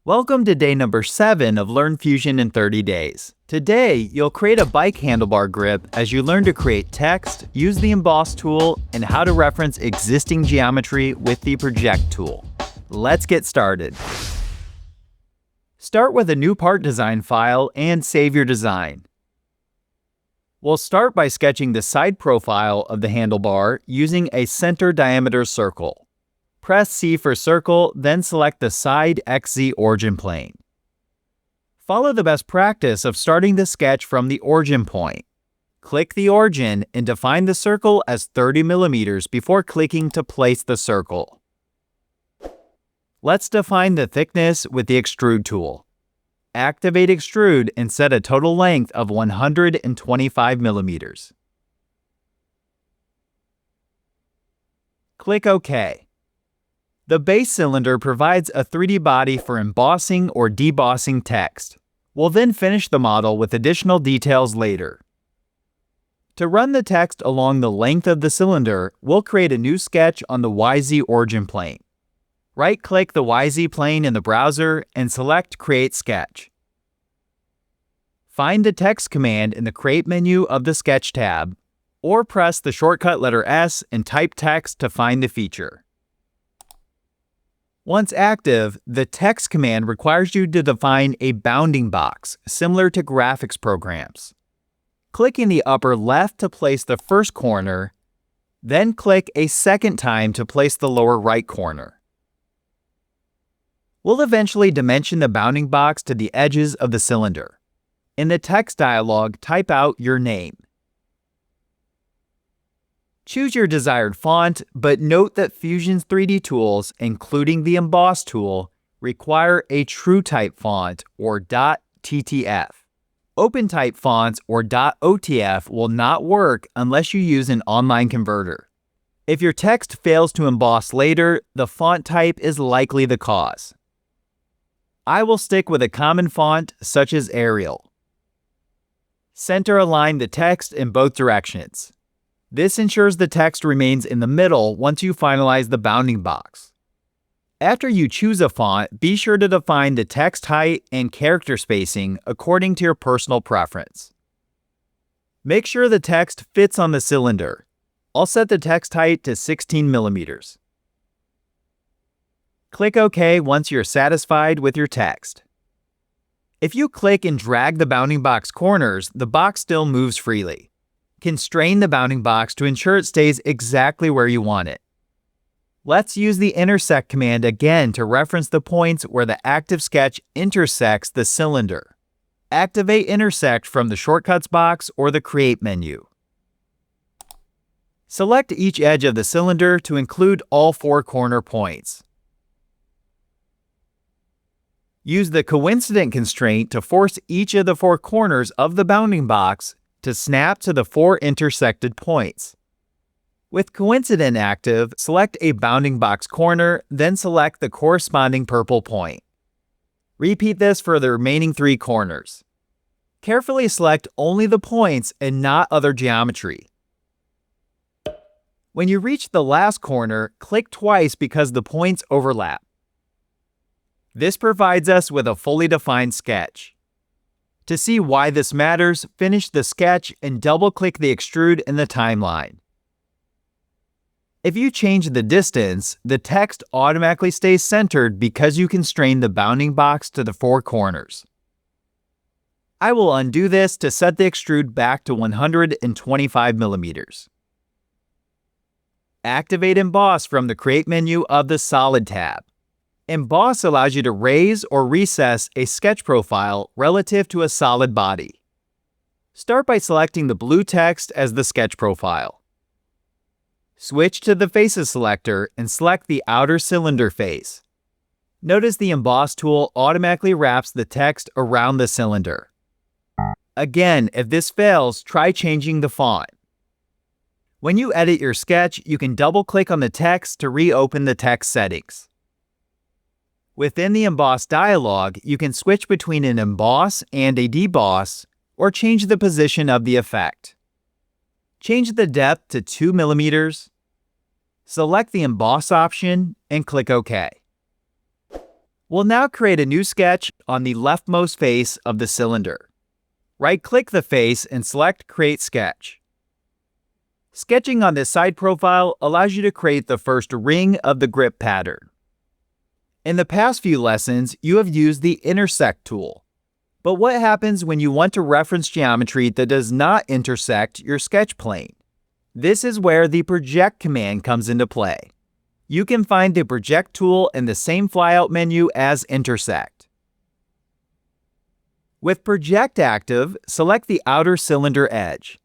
Welcome to day number 7 of Learn Fusion in 30 days. Today, you'll create a bike handlebar grip as you learn to create text, use the Emboss tool, and how to reference existing geometry with the Project tool. Let's get started. Start with a new part design file and save your design. We'll start by sketching the side profile of the handlebar using a center diameter circle. Press C for circle, then select the side XZ origin plane. Follow the best practice of starting the sketch from the origin point. Click the origin and define the circle as 30 millimeters before clicking to place the circle. Let's define the thickness with the Extrude tool. Activate Extrude and set a total length of 125 millimeters. Click OK. The base cylinder provides a 3D body for embossing or debossing text. We'll then finish the model with additional details later. To run the text along the length of the cylinder, we'll create a new sketch on the YZ origin plane. Right-click the YZ plane in the browser and select Create Sketch. Find the Text command in the Create menu of the Sketch tab, or press the shortcut letter S and type text to find the feature. Once active, the Text command requires you to define a bounding box, similar to graphics programs. Click in the upper left to place the first corner, then click a second time to place the lower right corner. We'll eventually dimension the bounding box to the edges of the cylinder. In the text dialog, type out your name. Choose your desired font, but note that Fusion's 3D tools, including the Emboss tool, require a TrueType font or .ttf. OpenType fonts or .otf will not work unless you use an online converter. If your text fails to emboss later, the font type is likely the cause. I will stick with a common font such as Arial. Center align the text in both directions. This ensures the text remains in the middle once you finalize the bounding box. After you choose a font, be sure to define the text height and character spacing according to your personal preference. Make sure the text fits on the cylinder. I'll set the text height to 16 millimeters. Click OK once you're satisfied with your text. If you click and drag the bounding box corners, the box still moves freely. Constrain the bounding box to ensure it stays exactly where you want it. Let's use the Intersect command again to reference the points where the active sketch intersects the cylinder. Activate Intersect from the Shortcuts box or the Create menu. Select each edge of the cylinder to include all 4 corner points. Use the coincident constraint to force each of the 4 corners of the bounding box to snap to the 4 intersected points. With coincident active, select a bounding box corner, then select the corresponding purple point. Repeat this for the remaining 3 corners. Carefully select only the points and not other geometry. When you reach the last corner, click twice because the points overlap. This provides us with a fully defined sketch. To see why this matters, finish the sketch and double-click the extrude in the timeline. If you change the distance, the text automatically stays centered because you constrain the bounding box to the 4 corners. I will undo this to set the extrude back to 125 millimeters. Activate Emboss from the Create menu of the Solid tab. Emboss allows you to raise or recess a sketch profile relative to a solid body. Start by selecting the blue text as the sketch profile. Switch to the Faces selector and select the outer cylinder face. Notice the Emboss tool automatically wraps the text around the cylinder. Again, if this fails, try changing the font. When you edit your sketch, you can double-click on the text to reopen the text settings. Within the Emboss dialog, you can switch between an emboss and a deboss, or change the position of the effect. Change the depth to 2 millimeters. Select the Emboss option and click OK. We'll now create a new sketch on the leftmost face of the cylinder. Right-click the face and select Create Sketch. Sketching on this side profile allows you to create the first ring of the grip pattern. In the past few lessons, you have used the Intersect tool. But what happens when you want to reference geometry that does not intersect your sketch plane? This is where the Project command comes into play. You can find the Project tool in the same flyout menu as Intersect. With Project active, select the outer cylinder edge.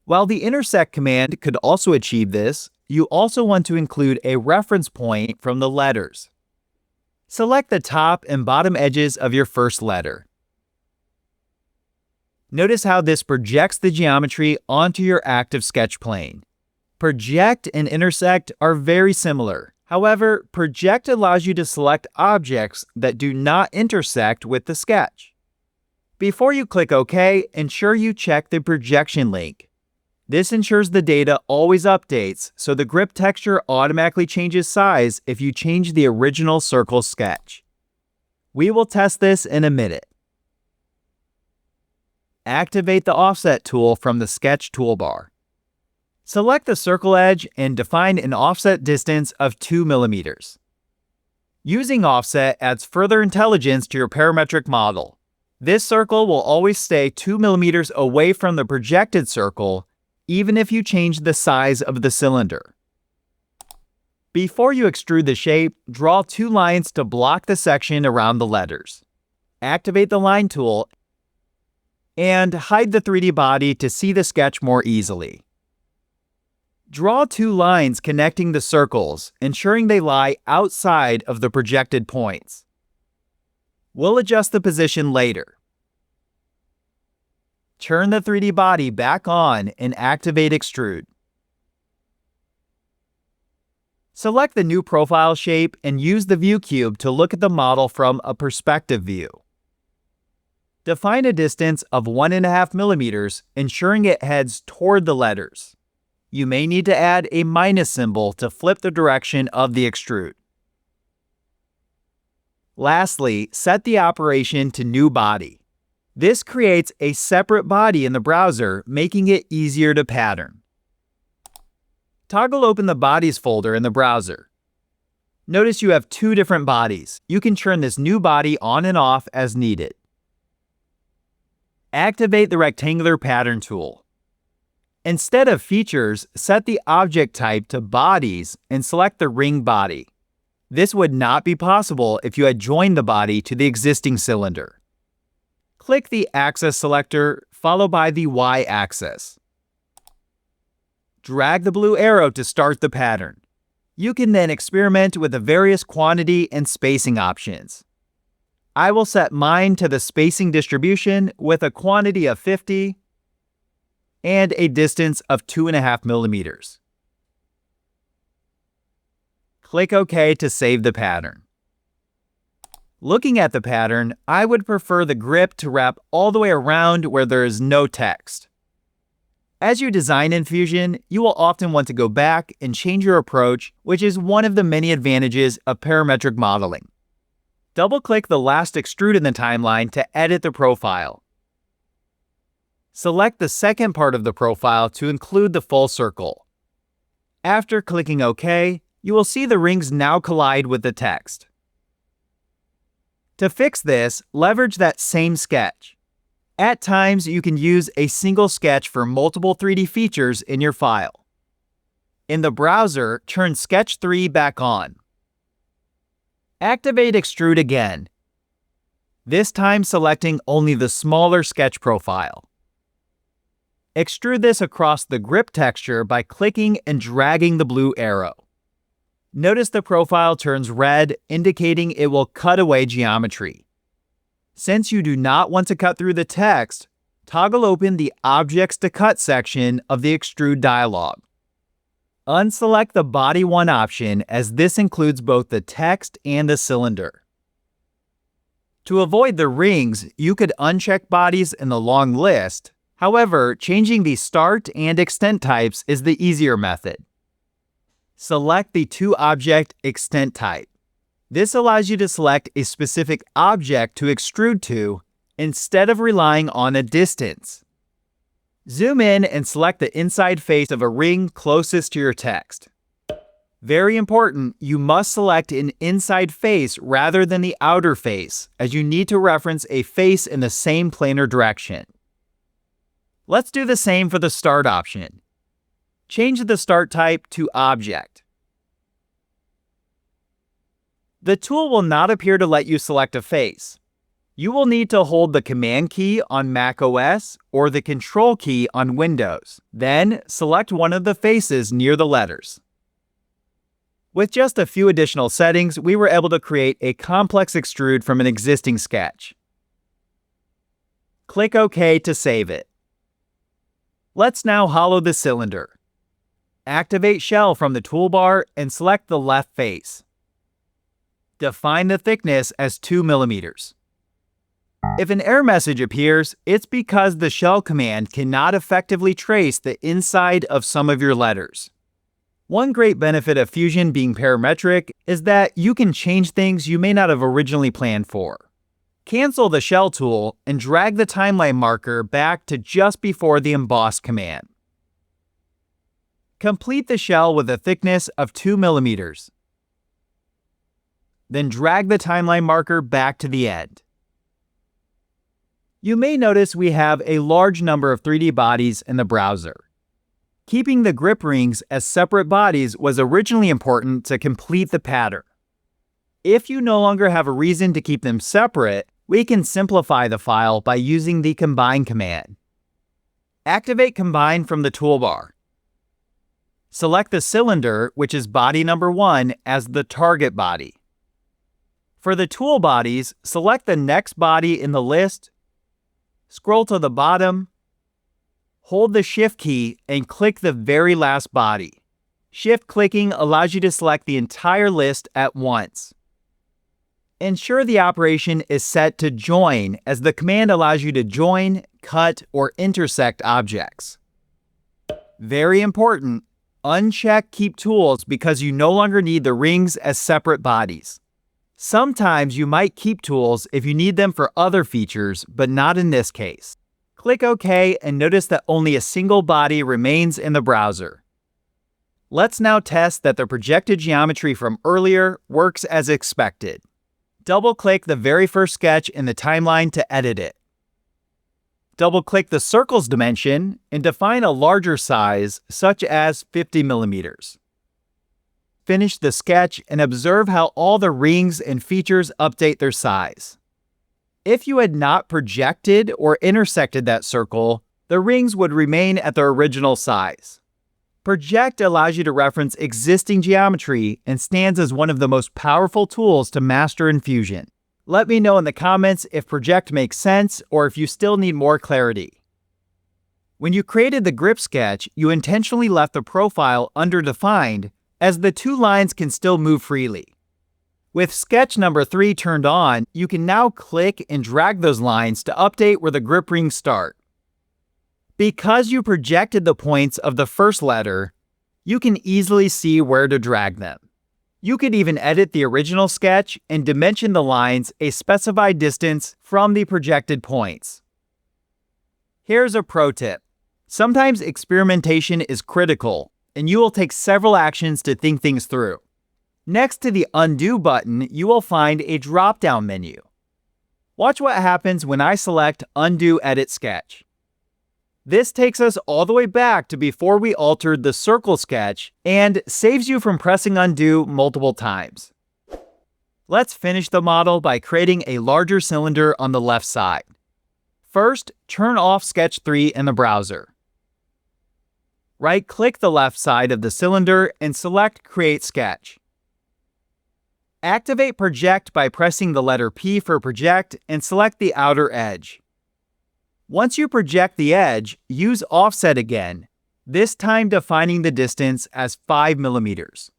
While the Intersect command could also achieve this, you also want to include a reference point from the letters. Select the top and bottom edges of your first letter. Notice how this projects the geometry onto your active sketch plane. Project and Intersect are very similar. However, Project allows you to select objects that do not intersect with the sketch. Before you click OK, ensure you check the projection link. This ensures the data always updates, so the grip texture automatically changes size if you change the original circle sketch. We will test this in a minute. Activate the Offset tool from the Sketch toolbar. Select the circle edge and define an offset distance of 2 mm. Using offset adds further intelligence to your parametric model. This circle will always stay 2 mm away from the projected circle, even if you change the size of the cylinder. Before you extrude the shape, draw 2 lines to block the section around the letters. Activate the Line tool and hide the 3D body to see the sketch more easily. Draw 2 lines connecting the circles, ensuring they lie outside of the projected points. We'll adjust the position later. Turn the 3D body back on and activate Extrude. Select the new profile shape and use the view cube to look at the model from a perspective view. Define a distance of 1.5 mm, ensuring it heads toward the letters. You may need to add a minus symbol to flip the direction of the extrude. Lastly, set the operation to New Body. This creates a separate body in the browser, making it easier to pattern. Toggle open the Bodies folder in the browser. Notice you have 2 different bodies. You can turn this new body on and off as needed. Activate the Rectangular Pattern tool. Instead of Features, set the object type to Bodies and select the ring body. This would not be possible if you had joined the body to the existing cylinder. Click the Axis selector, followed by the Y-axis. Drag the blue arrow to start the pattern. You can then experiment with the various quantity and spacing options. I will set mine to the spacing distribution with a quantity of 50 and a distance of 2.5 mm. Click OK to save the pattern. Looking at the pattern, I would prefer the grip to wrap all the way around where there is no text. As you design in Fusion, you will often want to go back and change your approach, which is one of the many advantages of parametric modeling. Double-click the last extrude in the timeline to edit the profile. Select the second part of the profile to include the full circle. After clicking OK, you will see the rings now collide with the text. To fix this, leverage that same sketch. At times, you can use a single sketch for multiple 3D features in your file. In the browser, turn Sketch 3 back on. Activate Extrude again, this time selecting only the smaller sketch profile. Extrude this across the grip texture by clicking and dragging the blue arrow. Notice the profile turns red, indicating it will cut away geometry. Since you do not want to cut through the text, toggle open the Objects to Cut section of the Extrude dialog. Unselect the Body 1 option, as this includes both the text and the cylinder. To avoid the rings, you could uncheck bodies in the long list. However, changing the start and extent types is the easier method. Select the To Object extent type. This allows you to select a specific object to extrude to instead of relying on a distance. Zoom in and select the inside face of a ring closest to your text. Very important, you must select an inside face rather than the outer face, as you need to reference a face in the same planar direction. Let's do the same for the Start option. Change the Start type to Object. The tool will not appear to let you select a face. You will need to hold the Command key on Mac OS or the Control key on Windows. Then, select one of the faces near the letters. With just a few additional settings, we were able to create a complex extrude from an existing sketch. Click OK to save it. Let's now hollow the cylinder. Activate Shell from the toolbar and select the left face. Define the thickness as 2 mm. If an error message appears, it's because the shell command cannot effectively trace the inside of some of your letters. One great benefit of Fusion being parametric is that you can change things you may not have originally planned for. Cancel the shell tool and drag the timeline marker back to just before the emboss command. Complete the shell with a thickness of 2 mm. Then drag the timeline marker back to the end. You may notice we have a large number of 3D bodies in the browser. Keeping the grip rings as separate bodies was originally important to complete the pattern. If you no longer have a reason to keep them separate, we can simplify the file by using the Combine command. Activate Combine from the toolbar. Select the cylinder, which is body number 1, as the target body. For the tool bodies, select the next body in the list, scroll to the bottom, hold the Shift key and click the very last body. Shift clicking allows you to select the entire list at once. Ensure the operation is set to Join, as the command allows you to join, cut, or intersect objects. Very important, uncheck Keep Tools because you no longer need the rings as separate bodies. Sometimes you might keep tools if you need them for other features, but not in this case. Click OK and notice that only a single body remains in the browser. Let's now test that the projected geometry from earlier works as expected. Double-click the very first sketch in the timeline to edit it. Double-click the circle's dimension and define a larger size, such as 50 mm. Finish the sketch and observe how all the rings and features update their size. If you had not projected or intersected that circle, the rings would remain at their original size. Project allows you to reference existing geometry and stands as one of the most powerful tools to master in Fusion. Let me know in the comments if Project makes sense or if you still need more clarity. When you created the grip sketch, you intentionally left the profile underdefined, as the two lines can still move freely. With sketch number 3 turned on, you can now click and drag those lines to update where the grip rings start. Because you projected the points of the first letter, you can easily see where to drag them. You could even edit the original sketch and dimension the lines a specified distance from the projected points. Here's a pro tip. Sometimes experimentation is critical, and you will take several actions to think things through. Next to the Undo button, you will find a drop-down menu. Watch what happens when I select Undo Edit Sketch. This takes us all the way back to before we altered the circle sketch and saves you from pressing Undo multiple times. Let's finish the model by creating a larger cylinder on the left side. First, turn off Sketch 3 in the browser. Right-click the left side of the cylinder and select Create Sketch. Activate Project by pressing the letter P for Project and select the outer edge. Once you project the edge, use Offset again, this time defining the distance as 5 mm.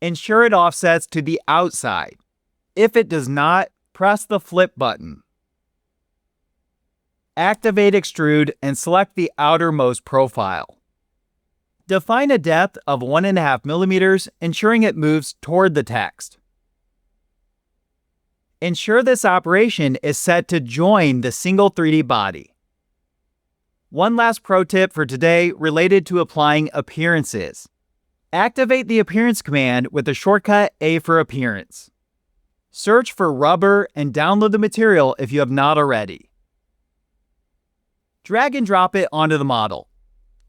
Ensure it offsets to the outside. If it does not, press the Flip button. Activate Extrude and select the outermost profile. Define a depth of 1.5 mm, ensuring it moves toward the text. Ensure this operation is set to join the single 3D body. One last pro tip for today related to applying appearances. Activate the Appearance command with the shortcut A for Appearance. Search for rubber and download the material if you have not already. Drag and drop it onto the model.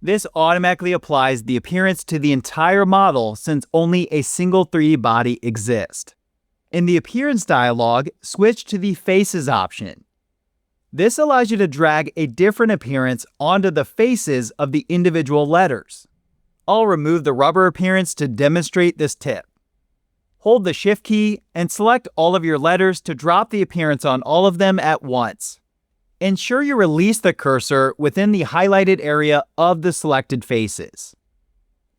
This automatically applies the appearance to the entire model since only a single 3D body exists. In the Appearance dialog, switch to the Faces option. This allows you to drag a different appearance onto the faces of the individual letters. I'll remove the rubber appearance to demonstrate this tip. Hold the Shift key and select all of your letters to drop the appearance on all of them at once. Ensure you release the cursor within the highlighted area of the selected faces.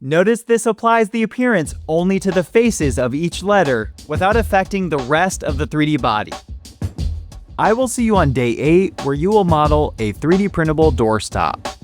Notice this applies the appearance only to the faces of each letter without affecting the rest of the 3D body. I will see you on day 8 where you will model a 3D printable doorstop.